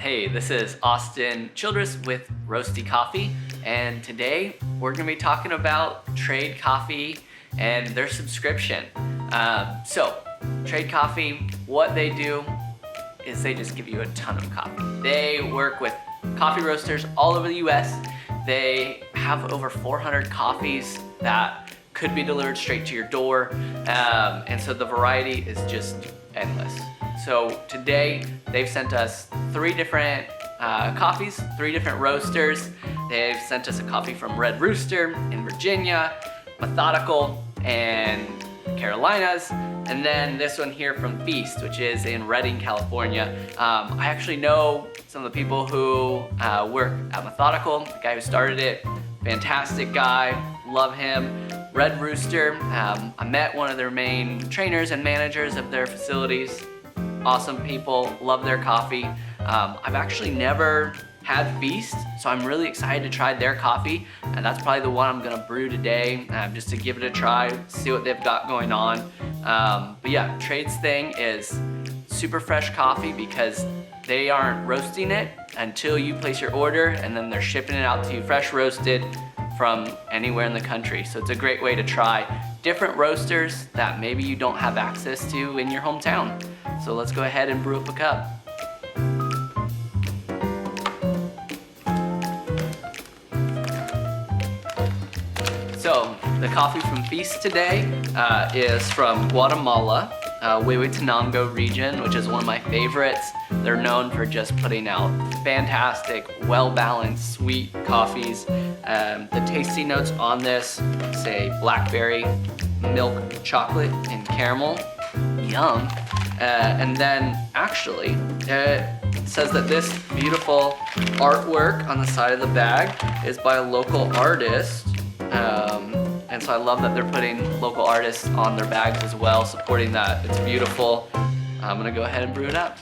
Hey, this is Austin Childress with Roasty Coffee, and today we're gonna be talking about Trade Coffee and their subscription. Trade Coffee, what they do is they just give you a ton of coffee. They work with coffee roasters all over the US. They have over 400 coffees that could be delivered straight to your door, and so the variety is just endless. So today they've sent us 3 different coffees, 3 different roasters. They've sent us a coffee from Red Rooster in Virginia, Methodical and Carolinas, and then this one here from Feast, which is in Redding, California. I actually know some of the people who work at Methodical, the guy who started it, fantastic guy, love him. Red Rooster, I met one of their main trainers and managers of their facilities. Awesome people, love their coffee. I've actually never had Feast, so I'm really excited to try their coffee, and that's probably the one I'm gonna brew today, just to give it a try, see what they've got going on. But yeah, Trade's thing is super fresh coffee because they aren't roasting it until you place your order, and then they're shipping it out to you fresh roasted from anywhere in the country. So it's a great way to try different roasters that maybe you don't have access to in your hometown. So let's go ahead and brew up a cup. So the coffee from Feast today is from Guatemala, Huehuetenango region, which is one of my favorites. They're known for just putting out fantastic, well-balanced, sweet coffees. The tasty notes on this say blackberry, milk, chocolate, and caramel. Yum. And then actually, it says that this beautiful artwork on the side of the bag is by a local artist. And so I love that they're putting local artists on their bags as well, supporting that. It's beautiful. I'm gonna go ahead and brew it up.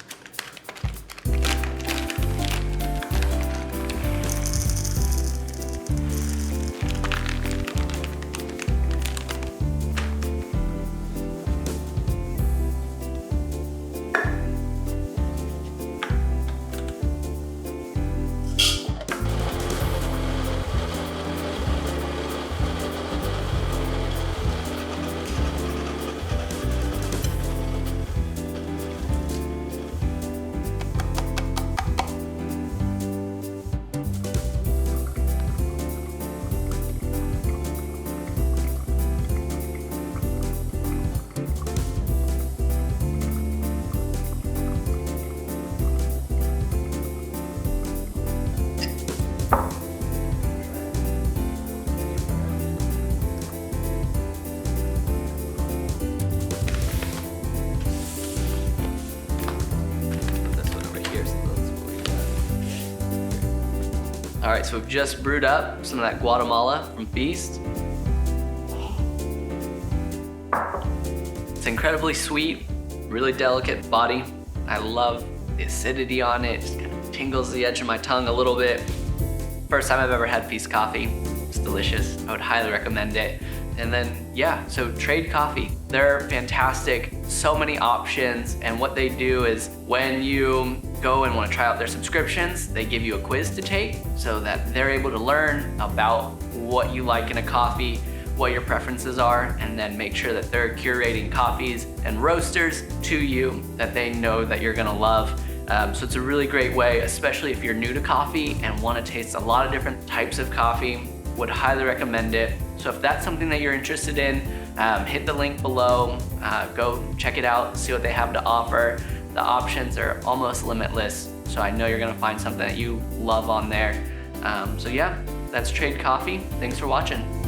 All right, so we've just brewed up some of that Guatemala from Feast. It's incredibly sweet, really delicate body. I love the acidity on it. It just kind of tingles the edge of my tongue a little bit. First time I've ever had Feast coffee. It's delicious. I would highly recommend it. And then, yeah, so Trade Coffee. They're fantastic, so many options, and what they do is when you go and want to try out their subscriptions, they give you a quiz to take so that they're able to learn about what you like in a coffee, what your preferences are, and then make sure that they're curating coffees and roasters to you that they know that you're gonna love. So it's a really great way, especially if you're new to coffee and want to taste a lot of different types of coffee. Would highly recommend it. So if that's something that you're interested in, hit the link below, go check it out, see what they have to offer. The options are almost limitless, so I know you're gonna find something that you love on there. So yeah, that's Trade Coffee. Thanks for watching.